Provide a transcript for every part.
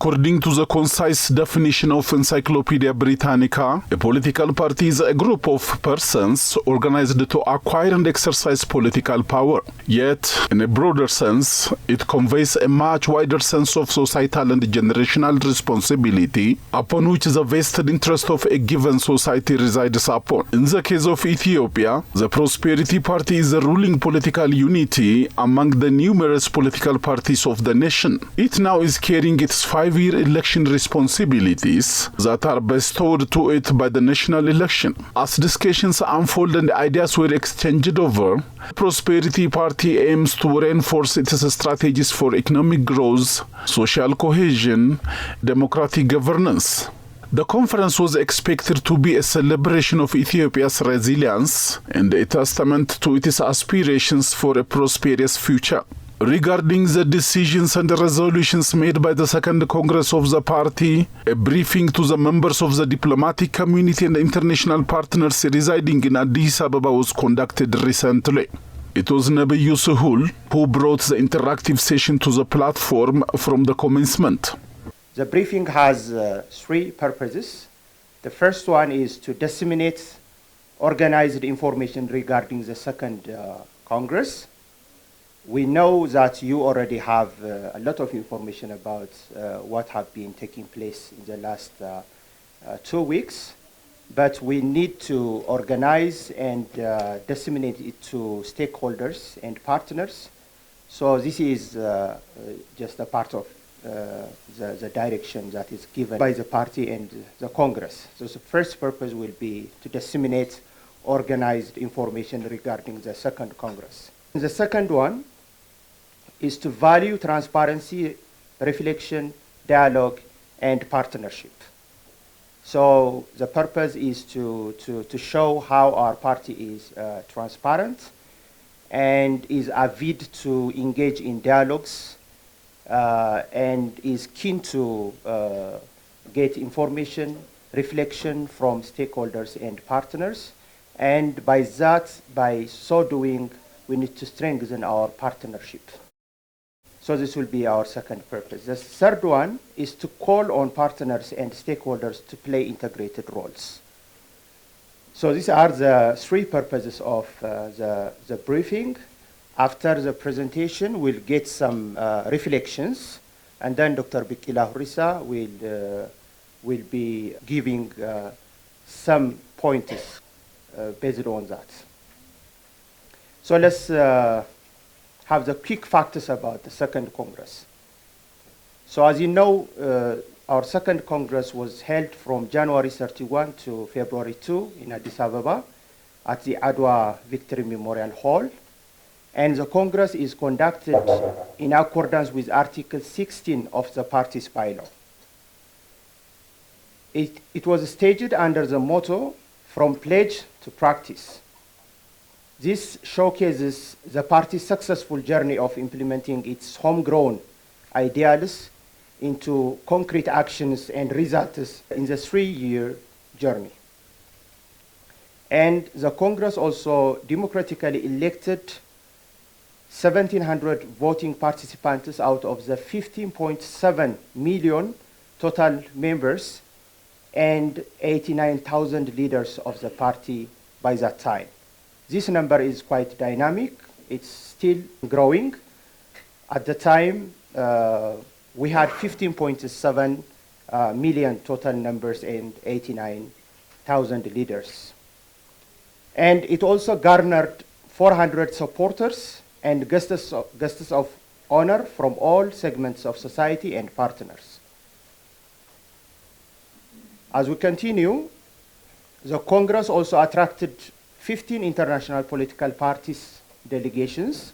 According to the concise definition of Encyclopedia Britannica, a political party is a group of persons organized to acquire and exercise political power. Yet, in a broader sense, it conveys a much wider sense of societal and generational responsibility upon which the vested interest of a given society resides upon. In the case of Ethiopia, the Prosperity Party is the ruling political unity among the numerous political parties of the nation. It now is carrying its 5-year election responsibilities that are bestowed to it by the national election. As discussions unfold and ideas were exchanged over, the Prosperity Party aims to reinforce its strategies for economic growth, social cohesion, democratic governance. The conference was expected to be a celebration of Ethiopia's resilience and a testament to its aspirations for a prosperous future. Regarding the decisions and resolutions made by the Second Congress of the party, a briefing to the members of the diplomatic community and international partners residing in Addis Ababa was conducted recently. It was Nebiyu Suhul who brought the interactive session to the platform from the commencement. The briefing has 3 purposes. The first one is to disseminate organized information regarding the Second Congress. We know that you already have a lot of information about what have been taking place in the last 2 weeks, but we need to organize and disseminate it to stakeholders and partners. So this is just a part of the direction that is given by the party and the Congress. So the first purpose will be to disseminate organized information regarding the Second Congress. And the second one is to value transparency, reflection, dialogue, and partnership. So the purpose is to show how our party is transparent and is avid to engage in dialogues and is keen to get information, reflection from stakeholders and partners. And by so doing, we need to strengthen our partnership. So this will be our second purpose. The third one is to call on partners and stakeholders to play integrated roles. So these are the 3 purposes of the briefing. After the presentation, we'll get some reflections, and then Dr. Bikila Hurisa will be giving some pointers based on that. So let's have the quick facts about the Second Congress. So as you know, our Second Congress was held from January 31 to February 2 in Addis Ababa at the Adwa Victory Memorial Hall. And the Congress is conducted in accordance with Article 16 of the party's bylaw. It was staged under the motto, "From pledge to practice." This showcases the party's successful journey of implementing its homegrown ideals into concrete actions and results in the 3-year journey. And the Congress also democratically elected 1,700 voting participants out of the 15.7 million total members and 89,000 leaders of the party by that time. This number is quite dynamic. It's still growing. At the time, we had 15.7 million total numbers and 89,000 leaders. And it also garnered 400 supporters and guests of honor from all segments of society and partners. As we continue, the Congress also attracted 15 international political parties delegations,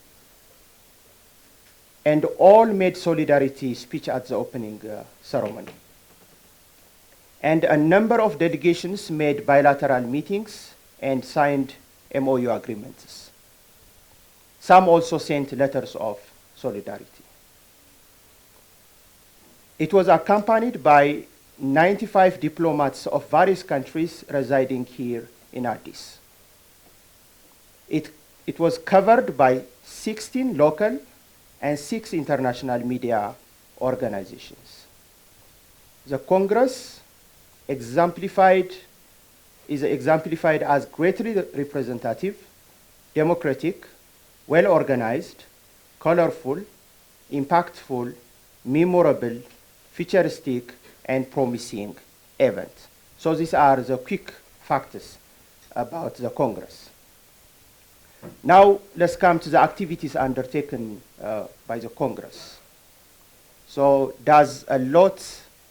and all made solidarity speech at the opening ceremony. And a number of delegations made bilateral meetings and signed MOU agreements. Some also sent letters of solidarity. It was accompanied by 95 diplomats of various countries residing here in Addis. It was covered by 16 local and 6 international media organizations. the Congress is exemplified as greatly representative, democratic, well-organized, colorful, impactful, memorable, futuristic, and promising event. So these are the quick facts about the Congress. Now let's come to the activities undertaken by the Congress. So does a lot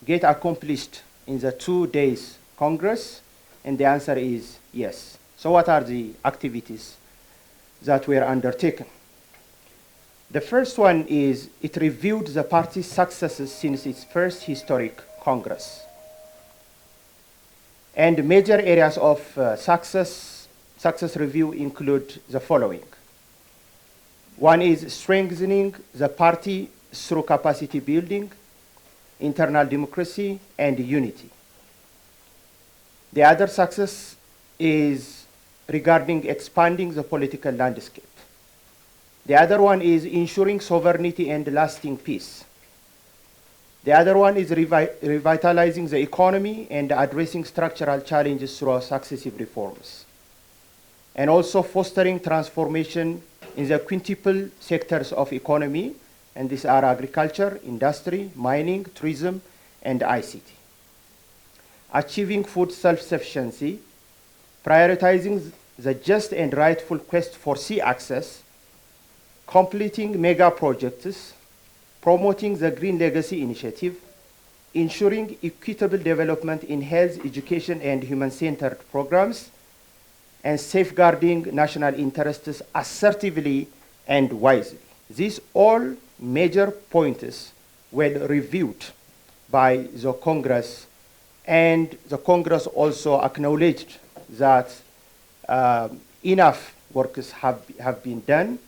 get accomplished in the 2 days Congress? And the answer is yes. So what are the activities that were undertaken? The first one is it reviewed the party's successes since its first historic Congress. And major areas of success review include the following. One is strengthening the party through capacity building, internal democracy, and unity. The other success is regarding expanding the political landscape. The other one is ensuring sovereignty and lasting peace. The other one is revitalizing the economy and addressing structural challenges through successive reforms. And also fostering transformation in the quintuple sectors of economy, and these are agriculture, industry, mining, tourism, and ICT. Achieving food self-sufficiency, prioritizing the just and rightful quest for sea access, completing mega projects, promoting the Green Legacy Initiative, ensuring equitable development in health, education, and human-centered programs, and safeguarding national interests assertively and wisely. These all major points were reviewed by the Congress, and the Congress also acknowledged that enough works have been done,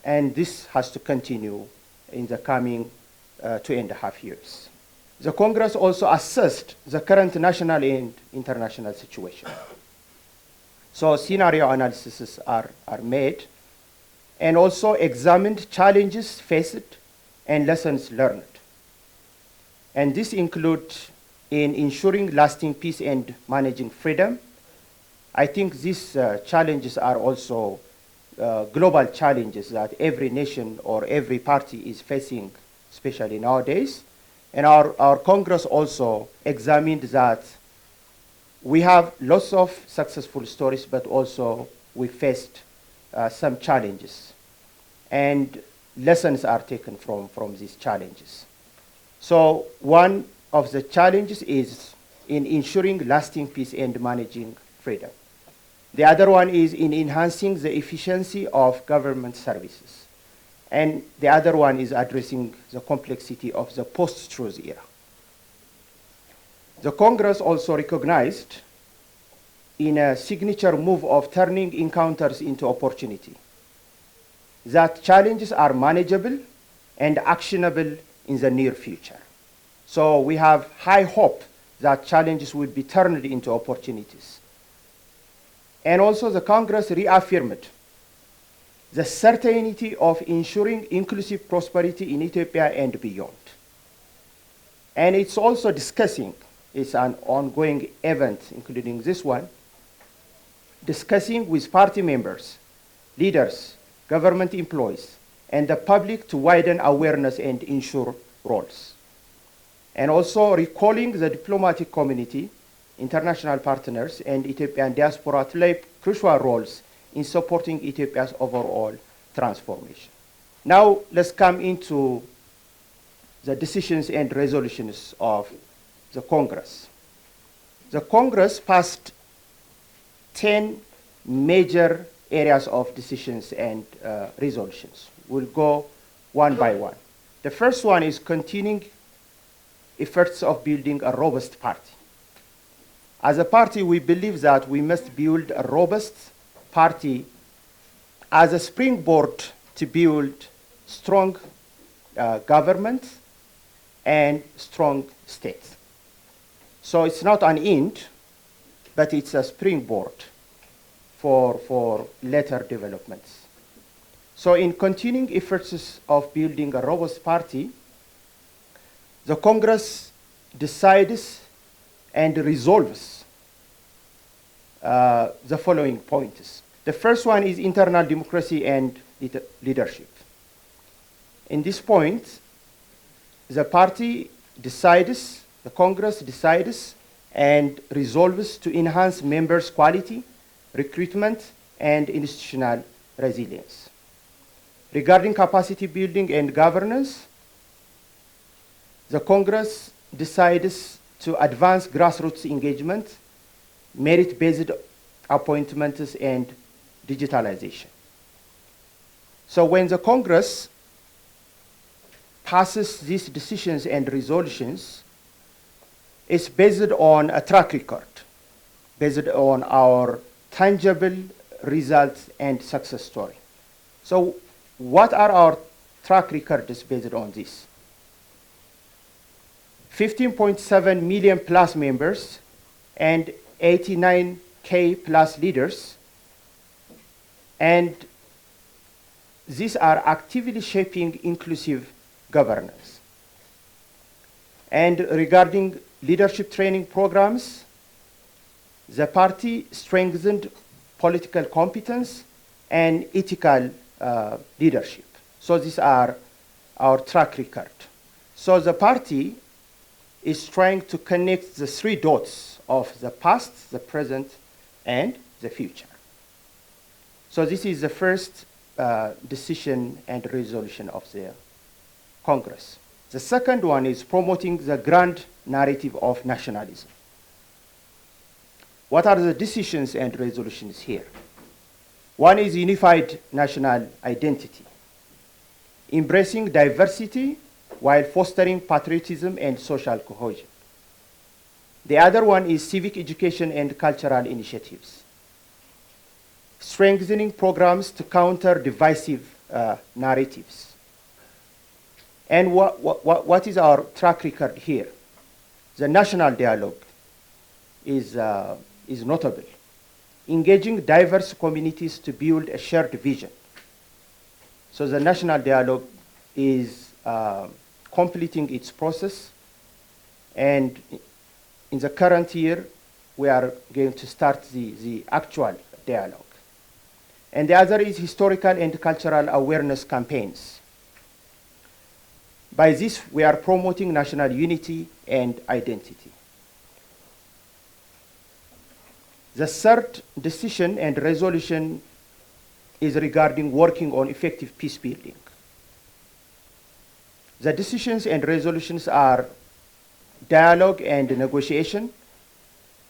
and this has to continue in the coming 2.5 years. The Congress also assessed the current national and international situation. So scenario analyses are made, and also examined challenges faced and lessons learned. And this includes in ensuring lasting peace and managing freedom. I think these challenges are also global challenges that every nation or every party is facing, especially nowadays. And our Congress also examined that we have lots of successful stories, but also we faced some challenges. And lessons are taken from these challenges. So one of the challenges is in ensuring lasting peace and managing freedom. The other one is in enhancing the efficiency of government services. And the other one is addressing the complexity of the post-truth era. The Congress also recognized in a signature move of turning encounters into opportunity that challenges are manageable and actionable in the near future. So we have high hope that challenges will be turned into opportunities. And also the Congress reaffirmed the certainty of ensuring inclusive prosperity in Ethiopia and beyond. And it's also discussing, it's an ongoing event, including this one, discussing with party members, leaders, government employees, and the public to widen awareness and ensure roles. And also recalling the diplomatic community, international partners, and Ethiopian diaspora to play crucial roles in supporting Ethiopia's overall transformation. Now let's come into the decisions and resolutions of the Congress. The Congress passed 10 major areas of decisions and resolutions. We'll go one by one. The first one is continuing efforts of building a robust party. As a party, we believe that we must build a robust party as a springboard to build strong government and strong state. So it's not an end, but it's a springboard for later developments. So in continuing efforts of building a robust party, the Congress decides and resolves the following points. The first one is internal democracy and leadership. In this point, the party decides, the Congress decides and resolves to enhance members' quality, recruitment, and institutional resilience. Regarding capacity building and governance, the Congress decides to advance grassroots engagement, merit-based appointments, and digitalization. So when the Congress passes these decisions and resolutions, it's based on a track record, based on our tangible results and success story. So what are our track records based on this? 15.7 million plus members and 89K plus leaders, and these are actively shaping inclusive governance. And regarding leadership training programs, the party strengthened political competence and ethical leadership. So these are our track record. So the party is trying to connect the three dots of the past, the present, and the future. So this is the first decision and resolution of the Congress. The second one is promoting the grand narrative of nationalism. What are the decisions and resolutions here? One is unified national identity, embracing diversity while fostering patriotism and social cohesion. The other one is civic education and cultural initiatives, strengthening programs to counter divisive narratives. And what is our track record here? The national dialogue is notable, engaging diverse communities to build a shared vision. So the national dialogue is completing its process, and in the current year, we are going to start the actual dialogue. And the other is historical and cultural awareness campaigns. By this, we are promoting national unity and identity. The third decision and resolution is regarding working on effective peace building. The decisions and resolutions are dialogue and negotiation,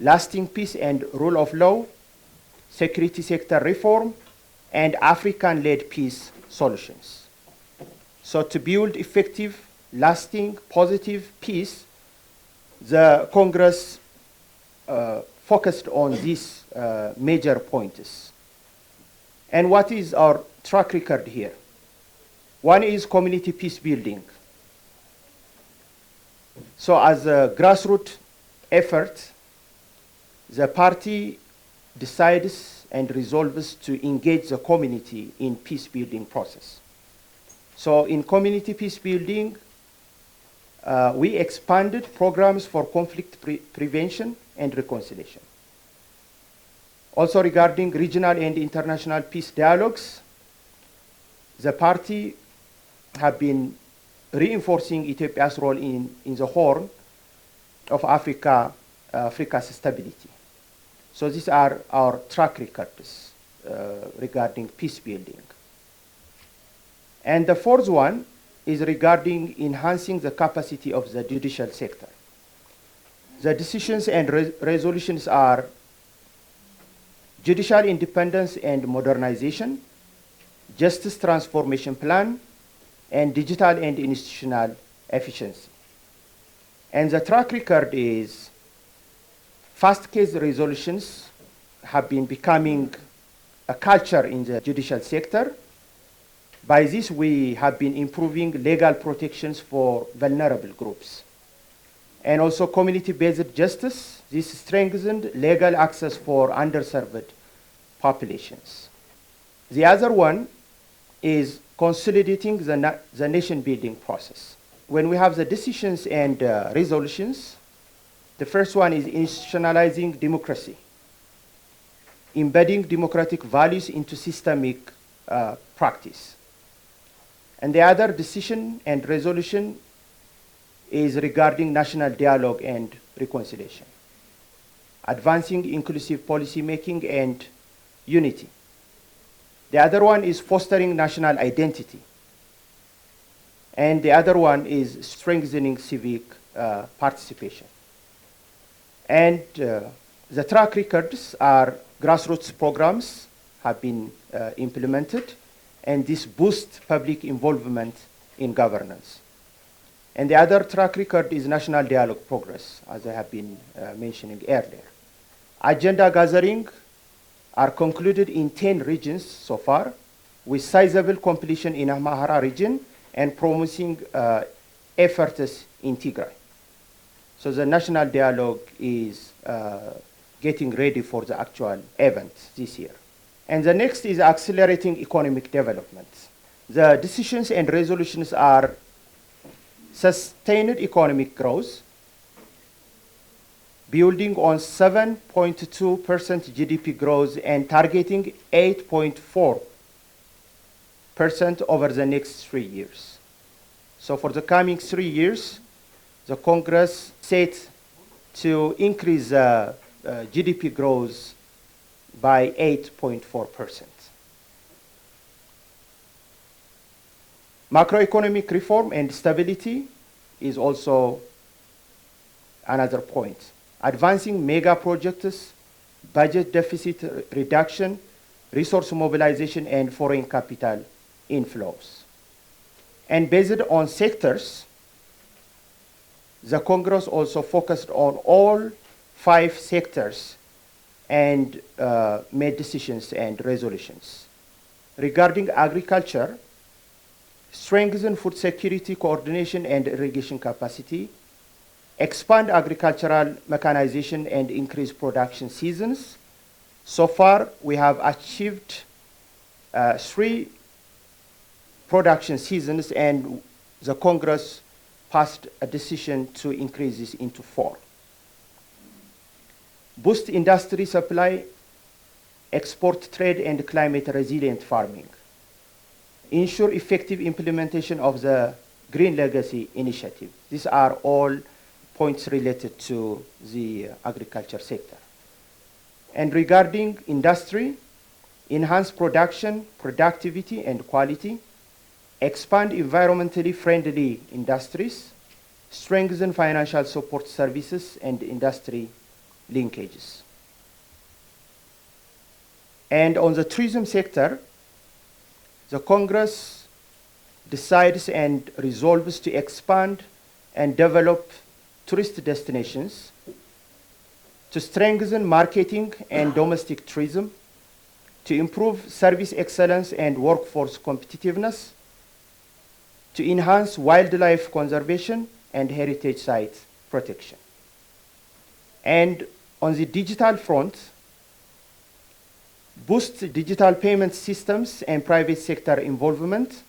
lasting peace and rule of law, security sector reform, and African-led peace solutions. So to build effective, lasting, positive peace, the Congress focused on these major points. And what is our track record here? One is community peace building. So as a grassroots effort, the party decides and resolves to engage the community in peace building process. So in community peace building, we expanded programs for conflict prevention and reconciliation. Also regarding regional and international peace dialogues, the party have been reinforcing Ethiopia's role in the Horn of Africa, Africa's stability. So these are our track records regarding peace building. And the fourth one is regarding enhancing the capacity of the judicial sector. The decisions and resolutions are judicial independence and modernization, justice transformation plan, and digital and institutional efficiency. And the track record is fast case resolutions have been becoming a culture in the judicial sector. By this, we have been improving legal protections for vulnerable groups. And also community-based justice, this strengthened legal access for underserved populations. The other one is consolidating the nation-building process. when we have the decisions and resolutions, the first one is institutionalizing democracy, embedding democratic values into systemic practice. And the other decision and resolution is regarding national dialogue and reconciliation, advancing inclusive policy making and unity. The other one is fostering national identity. And the other one is strengthening civic participation. And the track records are grassroots programs have been implemented, and this boosts public involvement in governance. And the other track record is national dialogue progress, as I have been mentioning earlier. Agenda gathering are concluded in 10 regions so far, with sizable completion in Amhara region and promising efforts in Tigray. So the national dialogue is getting ready for the actual event this year. And the next is accelerating economic development. The decisions and resolutions are sustained economic growth, building on 7.2% GDP growth and targeting 8.4% over the next 3 years. So for the coming 3 years, the Congress set to increase GDP growth by 8.4%. Macroeconomic reform and stability is also another point. Advancing mega projects, budget deficit reduction, resource mobilization, and foreign capital inflows. And based on sectors, the Congress also focused on all 5 sectors and made decisions and resolutions. Regarding agriculture, strengthen food security, coordination, and irrigation capacity, expand agricultural mechanization, and increase production seasons. So far, we have achieved 3 production seasons, and the Congress passed a decision to increase this into 4. Boost industry supply, export trade, and climate resilient farming. Ensure effective implementation of the Green Legacy Initiative. These are all points related to the agriculture sector. And regarding industry, enhance production, productivity, and quality, expand environmentally friendly industries, strengthen financial support services and industry linkages. And on the tourism sector, the Congress decides and resolves to expand and develop tourist destinations, to strengthen marketing and domestic tourism, to improve service excellence and workforce competitiveness, to enhance wildlife conservation and heritage site protection. And on the digital front, boost digital payment systems and private sector involvement,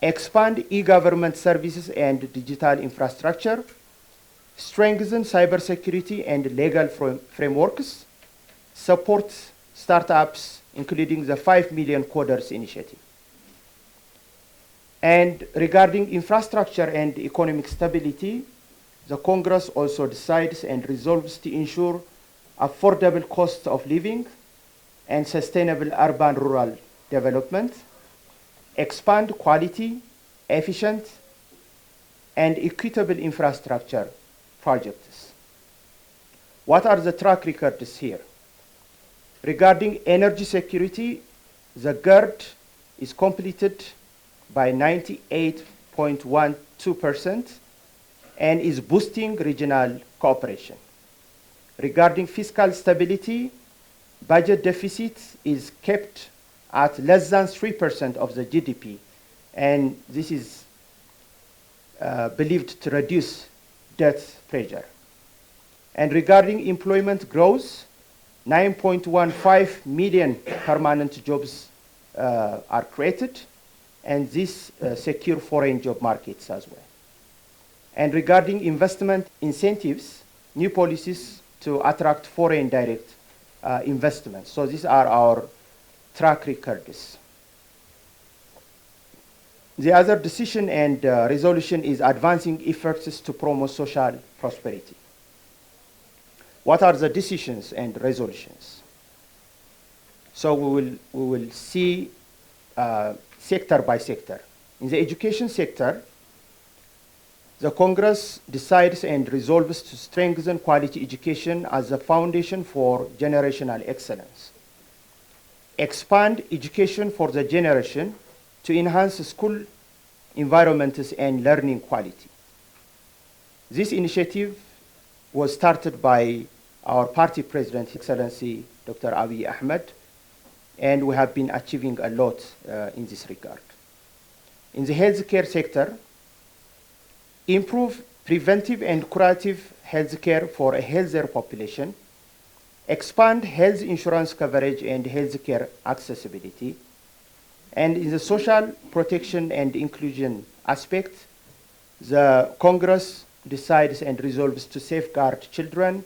expand e-government services and digital infrastructure, strengthen cybersecurity and legal frameworks, support startups, including the 5 Million Coders Initiative. And regarding infrastructure and economic stability, the Congress also decides and resolves to ensure affordable cost of living and sustainable urban-rural development, expand quality, efficient, and equitable infrastructure projects. What are the track records here? Regarding energy security, the GERD is completed by 98.12% and is boosting regional cooperation. Regarding fiscal stability, budget deficit is kept at less than 3% of the GDP, and this is believed to reduce debt pressure. And regarding employment growth, 9.15 million permanent jobs are created, and this secure foreign job markets as well. And regarding investment incentives, new policies to attract foreign direct investments. So these are our track records. The other decision and resolution is advancing efforts to promote social prosperity. What are the decisions and resolutions? So we will see sector by sector. In the education sector, the Congress decides and resolves to strengthen quality education as a foundation for generational excellence. Expand education for the generation to enhance school environments and learning quality. This initiative was started by our party president, His Excellency Dr. Abiy Ahmed, and we have been achieving a lot in this regard. In the healthcare sector, improve preventive and curative healthcare for a healthier population, expand health insurance coverage and healthcare accessibility, and in the social protection and inclusion aspect, the Congress decides and resolves to safeguard children,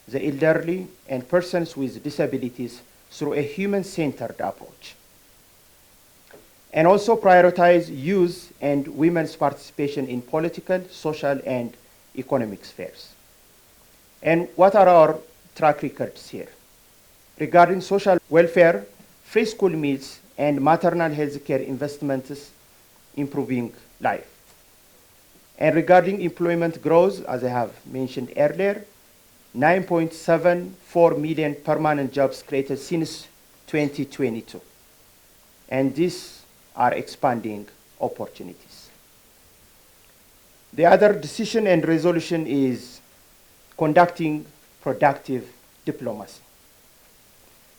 the elderly, and persons with disabilities through a human-centered approach. And also prioritize youth and women's participation in political, social, and economic spheres. And what are our track records here? Regarding social welfare, free school meals, and maternal health care investments improving life. And regarding employment growth, as I have mentioned earlier, 9.74 million permanent jobs created since 2022. And these are expanding opportunities. The other decision and resolution is conducting productive diplomacy.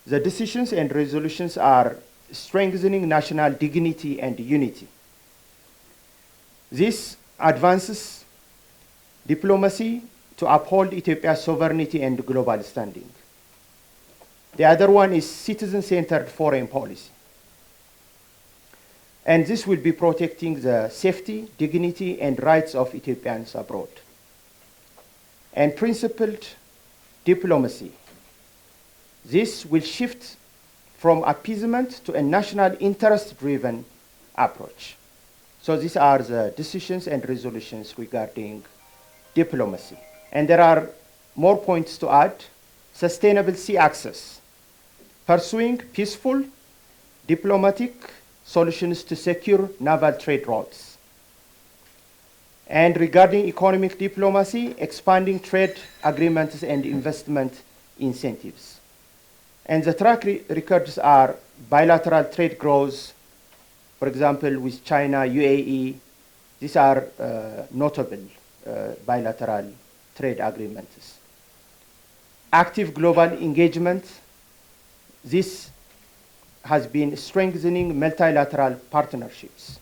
The decisions and resolutions are strengthening national dignity and unity. This advances diplomacy to uphold Ethiopia's sovereignty and global standing. The other one is citizen-centered foreign policy. And this will be protecting the safety, dignity, and rights of Ethiopians abroad. And principled diplomacy. This will shift from appeasement to a national interest-driven approach. So these are the decisions and resolutions regarding diplomacy. And there are more points to add. Sustainable sea access. Pursuing peaceful, diplomatic solutions to secure naval trade routes. And regarding economic diplomacy, expanding trade agreements and investment incentives. And the track records are bilateral trade growth, for example, with China, UAE. These are notable bilateral trade agreements. Active global engagement. This has been strengthening multilateral partnerships.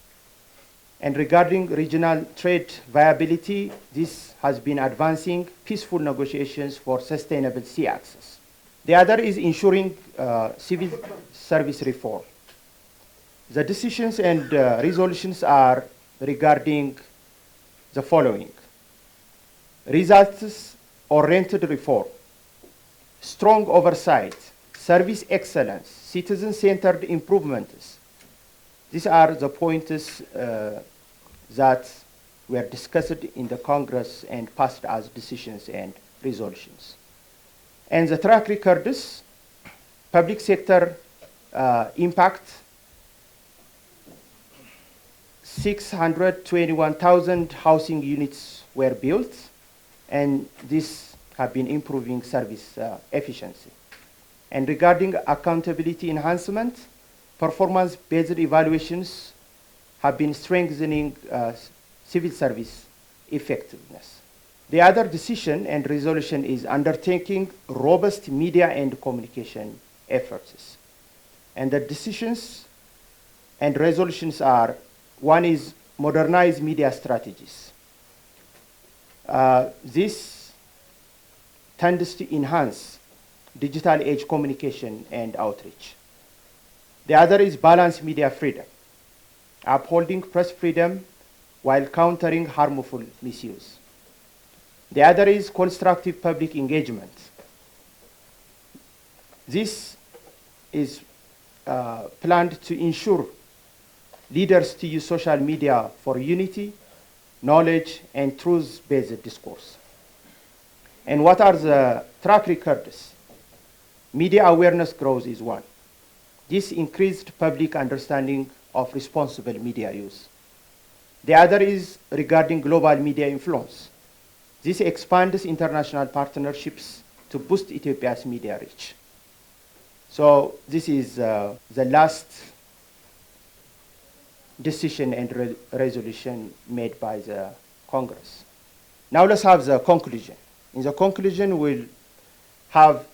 And regarding regional trade viability, this has been advancing peaceful negotiations for sustainable sea access. The other is ensuring civil service reform. The decisions and resolutions are regarding the following: results-oriented reform, strong oversight, service excellence, citizen-centered improvements. These are the points that were discussed in the Congress and passed as decisions and resolutions. And the track records, public sector impact, 621,000 housing units were built, and these have been improving service efficiency. And regarding accountability enhancement, performance-based evaluations have been strengthening civil service effectiveness. The other decision and resolution is undertaking robust media and communication efforts. And the decisions and resolutions are: one is modernize media strategies. This tends to enhance digital age communication and outreach. The other is balance media freedom, upholding press freedom while countering harmful misuse. The other is constructive public engagement. This is planned to ensure leaders to use social media for unity, knowledge, and truth-based discourse. And what are the track records? Media awareness growth is one. This increased public understanding of responsible media use. The other is regarding global media influence. This expands international partnerships to boost Ethiopia's media reach. So this is the last decision and resolution made by the Congress. Now let's have the conclusion. In the conclusion, we'll have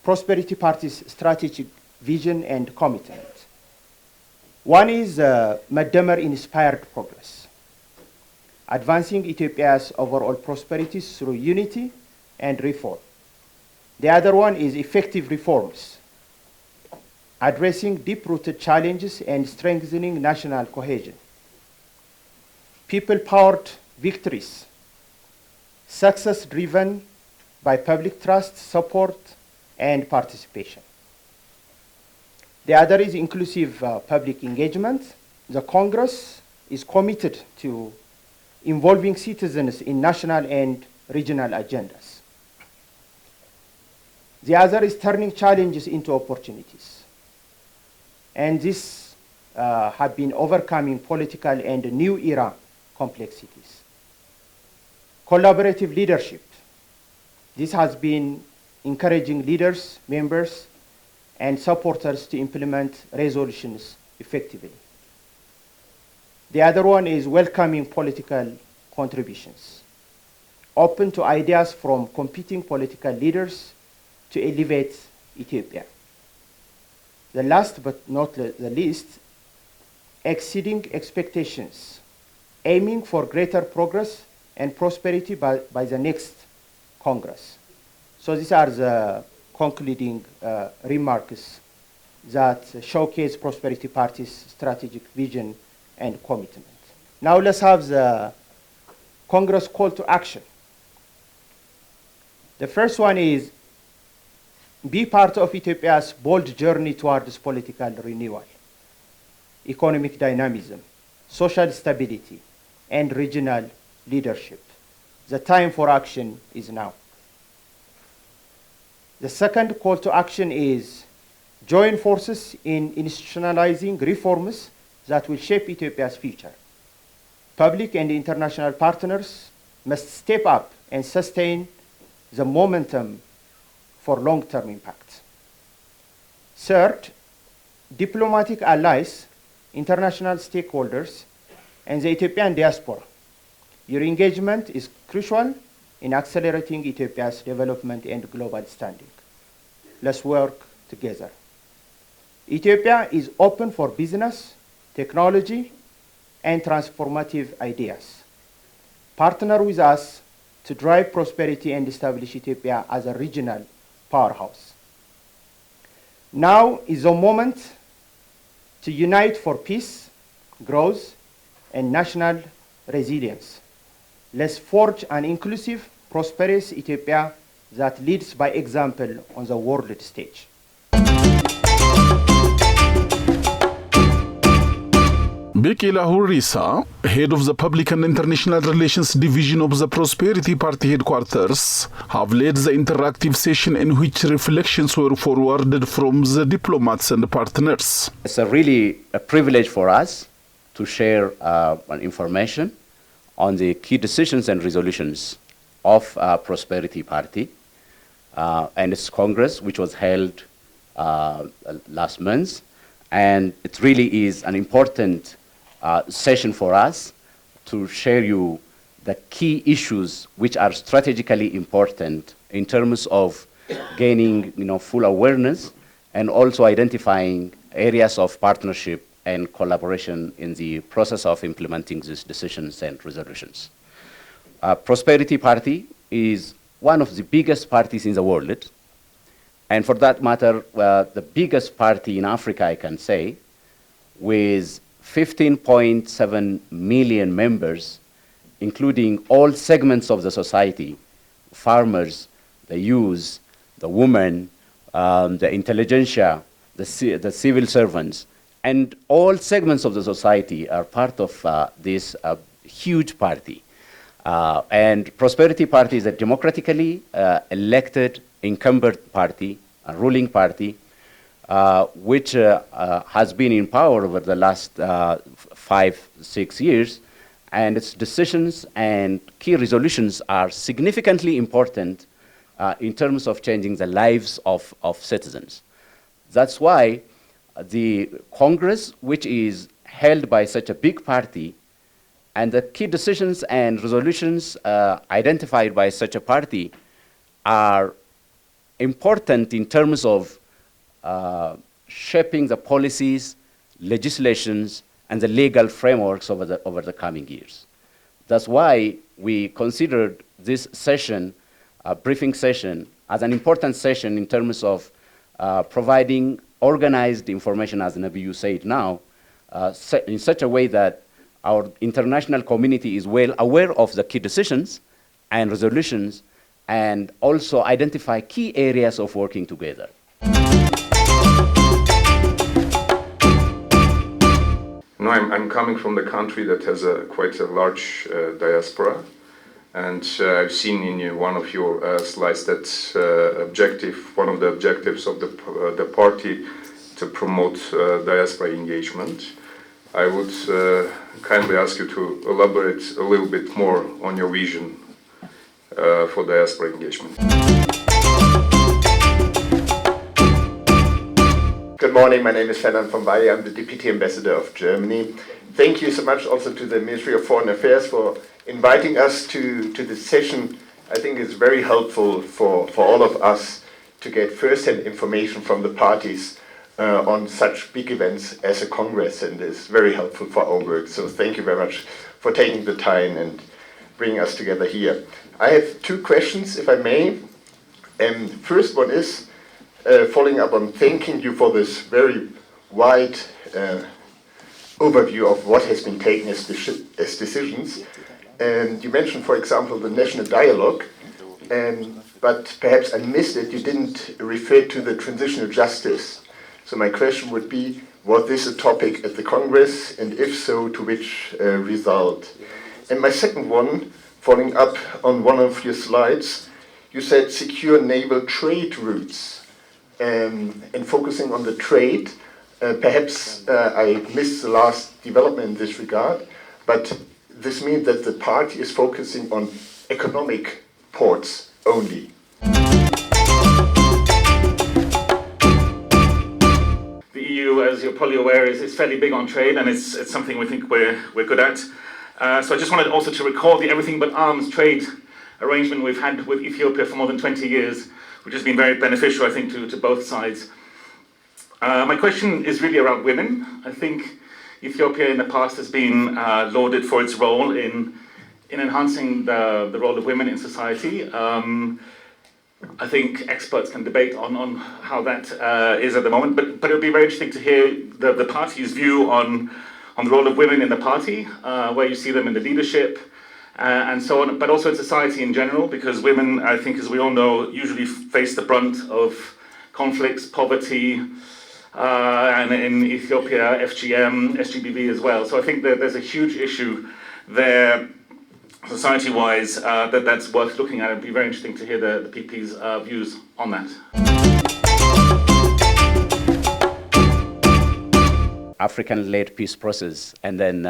Prosperity Party's strategic vision and commitment. One is Madamar-inspired progress, advancing Ethiopia's overall prosperity through unity and reform. The other one is effective reforms, addressing deep-rooted challenges and strengthening national cohesion. People-powered victories, success driven by public trust, support, and participation. The other is inclusive public engagement. The Congress is committed to involving citizens in national and regional agendas. The other is turning challenges into opportunities. And this have been overcoming political and new era complexities. Collaborative leadership. This has been encouraging leaders, members, and supporters to implement resolutions effectively. The other one is welcoming political contributions, open to ideas from competing political leaders to elevate Ethiopia. The last but not the least, exceeding expectations, aiming for greater progress and prosperity by the next Congress. So these are the concluding remarks that showcase Prosperity Party's strategic vision and commitment. Now let's have the Congress call to action. The first one is be part of Ethiopia's bold journey towards political renewal, economic dynamism, social stability, and regional leadership. The time for action is now. The second call to action is join forces in institutionalizing reforms that will shape Ethiopia's future. Public and international partners must step up and sustain the momentum for long-term impact. Third, diplomatic allies, international stakeholders, and the Ethiopian diaspora. Your engagement is crucial in accelerating Ethiopia's development and global standing. Let's work together. Ethiopia is open for business, technology, and transformative ideas. Partner with us to drive prosperity and establish Ethiopia as a regional powerhouse. Now is the moment to unite for peace, growth, and national resilience. Let's forge an inclusive, prosperous Ethiopia that leads by example on the world stage. Bekila Hurisa, head of the Public and International Relations Division of the Prosperity Party headquarters, have led the interactive session in which reflections were forwarded from the diplomats and partners. It's really a privilege for us to share information on the key decisions and resolutions of Prosperity Party and its Congress, which was held last month. And it really is an important session for us to share you the key issues which are strategically important in terms of gaining full awareness and also identifying areas of partnership and collaboration in the process of implementing these decisions and resolutions. Prosperity Party is one of the biggest parties in the world, and for that matter, the biggest party in Africa, I can say, with 15.7 million members, including all segments of the society, farmers, the youth, the women, the intelligentsia, the civil servants, and all segments of the society are part of this huge party. And Prosperity Party is a democratically elected incumbent party, a ruling party, which has been in power over the last 5-6 years, and its decisions and key resolutions are significantly important in terms of changing the lives of citizens. That's why the Congress, which is held by such a big party, and the key decisions and resolutions identified by such a party are important in terms of shaping the policies, legislations, and the legal frameworks over the coming years. That's why we considered this session, briefing session, as an important session in terms of providing organized information, as Nabiyu said now, in such a way that our international community is well aware of the key decisions and resolutions, and also identify key areas of working together. No, I'm coming from the country that has quite a large diaspora, and I've seen in one of your slides that one of the objectives of the party to promote diaspora engagement. I would kindly ask you to elaborate a little bit more on your vision for diaspora engagement. Good morning, my name is Ferdinand von Baye, I'm the Deputy Ambassador of Germany. Thank you so much also to the Ministry of Foreign Affairs for inviting us to this session. I think it's very helpful for all of us to get first-hand information from the parties on such big events as a Congress, and it's very helpful for our work. So thank you very much for taking the time and bringing us together here. I have two questions, if I may. First one is, following up on thanking you for this very wide overview of what has been taken as decisions. And you mentioned, for example, the national dialogue, but perhaps I missed it, you didn't refer to the transitional justice. So my question would be, was this a topic at the Congress, and if so, to which result? And my second one, following up on one of your slides, you said secure naval trade routes, and focusing on the trade. Perhaps I missed the last development in this regard, but this means that the party is focusing on economic ports only. The EU, as you're probably aware, is fairly big on trade, and it's something we think we're good at. So I just wanted also to recall the everything but arms trade arrangement we've had with Ethiopia for more than 20 years, which has been very beneficial, I think, to both sides. My question is really around women. I think Ethiopia in the past has been lauded for its role in enhancing the role of women in society. I think experts can debate on how that is at the moment, but it would be very interesting to hear the party's view on the role of women in the party, where you see them in the leadership, and so on, but also in society in general, because women, I think, as we all know, usually face the brunt of conflicts, poverty, and in Ethiopia, FGM, SGBV as well. So I think that there's a huge issue there, society-wise, that's worth looking at. It'd be very interesting to hear the PP's views on that. African-led peace process, and then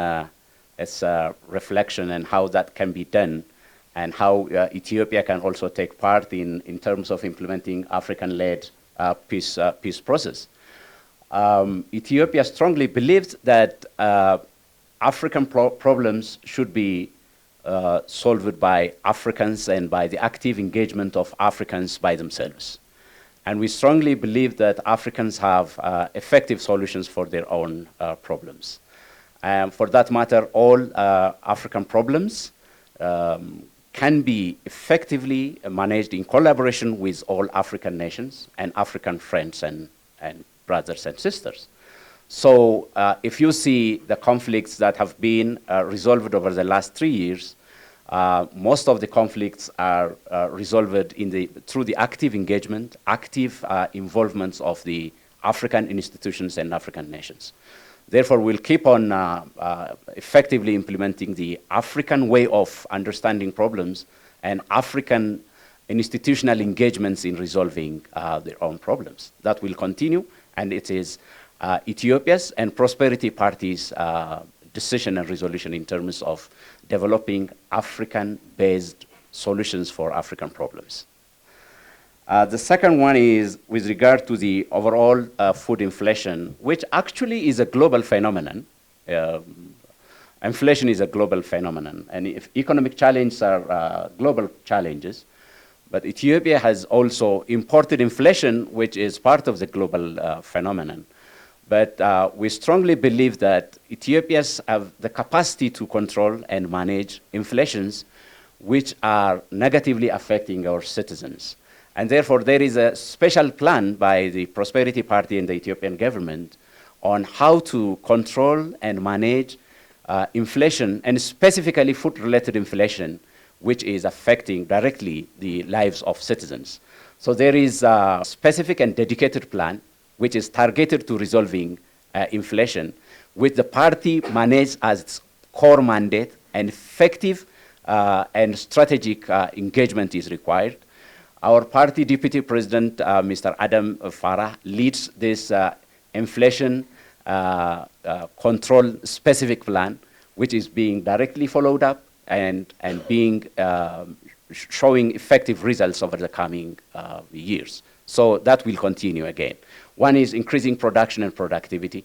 its reflection and how that can be done, and how Ethiopia can also take part in terms of implementing African-led peace process. Ethiopia strongly believes that African problems should be solved by Africans and by the active engagement of Africans by themselves. And we strongly believe that Africans have effective solutions for their own problems. For that matter, all African problems can be effectively managed in collaboration with all African nations and African friends and brothers and sisters. So if you see the conflicts that have been resolved over the last 3 years, Most of the conflicts are resolved through the active engagement, active involvement of the African institutions and African nations. Therefore, we'll keep on effectively implementing the African way of understanding problems and African institutional engagements in resolving their own problems. That will continue, and it is Ethiopia's and Prosperity Party's decision and resolution in terms of developing African-based solutions for African problems. The second one is with regard to the overall food inflation, which actually is a global phenomenon. Inflation is a global phenomenon, and if economic challenges are global challenges, but Ethiopia has also imported inflation, which is part of the global phenomenon. But we strongly believe that Ethiopians have the capacity to control and manage inflations which are negatively affecting our citizens. And therefore, there is a special plan by the Prosperity Party and the Ethiopian government on how to control and manage inflation, and specifically food-related inflation, which is affecting directly the lives of citizens. So there is a specific and dedicated plan which is targeted to resolving inflation, which the party manages as its core mandate, and effective and strategic engagement is required. Our party deputy president, Mr. Adam Farah, leads this inflation control specific plan, which is being directly followed up and being showing effective results over the coming years. So that will continue again. One is increasing production and productivity,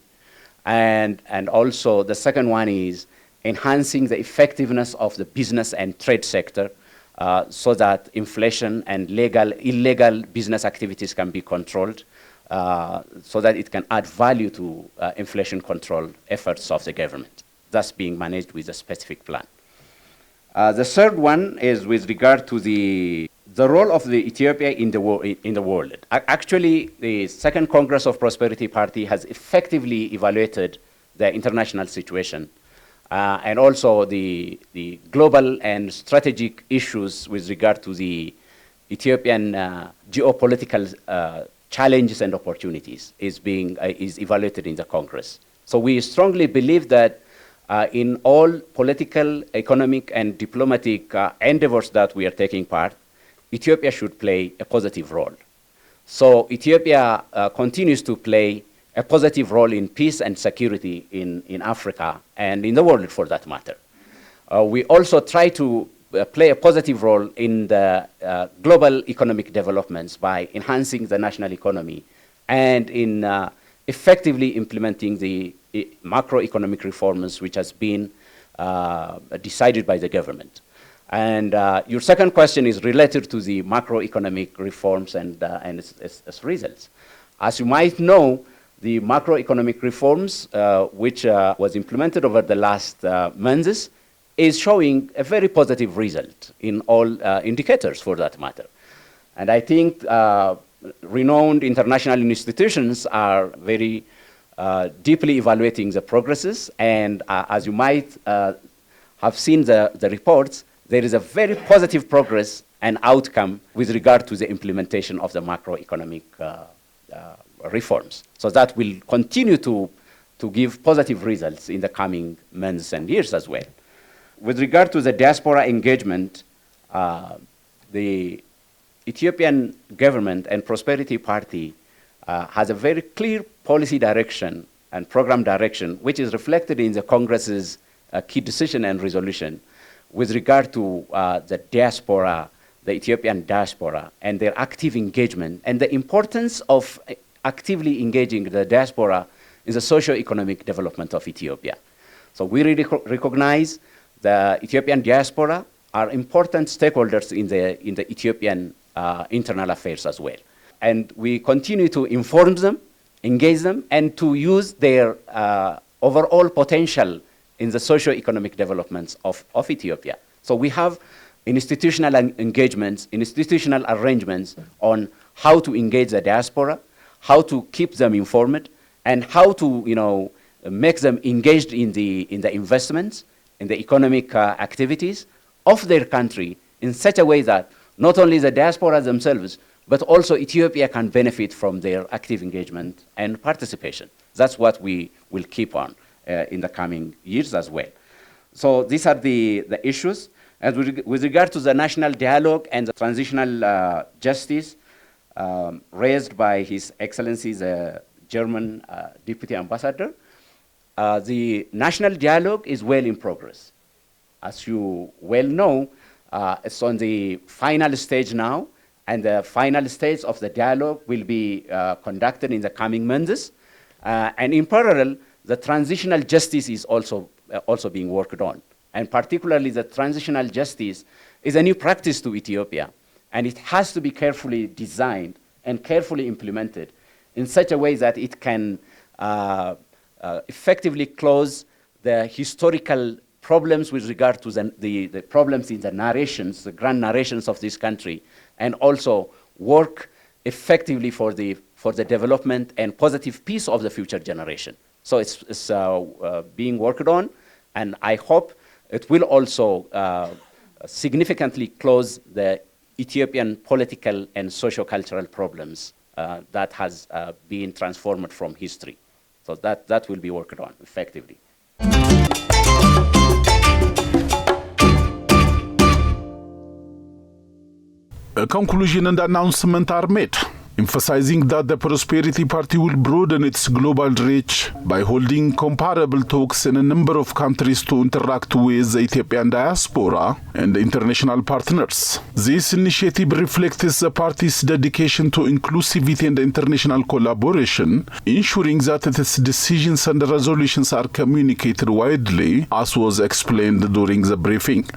and also the second one is enhancing the effectiveness of the business and trade sector so that inflation and illegal business activities can be controlled so that it can add value to inflation control efforts of the government. That's being managed with a specific plan. The third one is with regard to the role of the Ethiopia in the world. Actually, the Second Congress of Prosperity Party has effectively evaluated the international situation and also the global and strategic issues with regard to the Ethiopian geopolitical challenges and opportunities is evaluated in the Congress. So we strongly believe that in all political, economic, and diplomatic endeavors that we are taking part, Ethiopia should play a positive role. So Ethiopia continues to play a positive role in peace and security in Africa and in the world for that matter. We also try to play a positive role in the global economic developments by enhancing the national economy and in effectively implementing the macroeconomic reforms which has been decided by the government. And your second question is related to the macroeconomic reforms and its results. As you might know, the macroeconomic reforms which was implemented over the last months is showing a very positive result in all indicators for that matter. And I think renowned international institutions are very deeply evaluating the progresses, and as you might have seen the reports, there is a very positive progress and outcome with regard to the implementation of the macroeconomic reforms. So that will continue to give positive results in the coming months and years as well. With regard to the diaspora engagement, the Ethiopian government and Prosperity Party has a very clear policy direction and program direction, which is reflected in the Congress's key decision and resolution with regard to the diaspora, the Ethiopian diaspora, and their active engagement, and the importance of actively engaging the diaspora in the socio-economic development of Ethiopia. So we really recognize the Ethiopian diaspora are important stakeholders in the Ethiopian internal affairs as well. And we continue to inform them, engage them, and to use their overall potential in the socio-economic developments of Ethiopia. So we have institutional engagements, institutional arrangements on how to engage the diaspora, how to keep them informed, and how to make them engaged in the investments, in the economic activities, of their country in such a way that not only the diaspora themselves, but also Ethiopia can benefit from their active engagement and participation. That's what we will keep on in the coming years as well. So these are the issues. And with regard to the national dialogue and the transitional justice raised by His Excellency the German Deputy Ambassador, the national dialogue is well in progress. As you well know, it's on the final stage now, and the final stage of the dialogue will be conducted in the coming months. And in parallel, the transitional justice is also being worked on. And particularly the transitional justice is a new practice to Ethiopia, and it has to be carefully designed and carefully implemented in such a way that it can effectively close the historical problems with regard to the problems in the narrations, the grand narrations of this country, and also work effectively for the development and positive peace of the future generation. So it's being worked on, and I hope it will also significantly close the Ethiopian political and socio-cultural problems that has been transformed from history. So that will be worked on effectively. A conclusion and announcement are made, emphasizing that the Prosperity Party will broaden its global reach by holding comparable talks in a number of countries to interact with the Ethiopian diaspora and international partners. This initiative reflects the party's dedication to inclusivity and international collaboration, ensuring that its decisions and resolutions are communicated widely, as was explained during the briefing.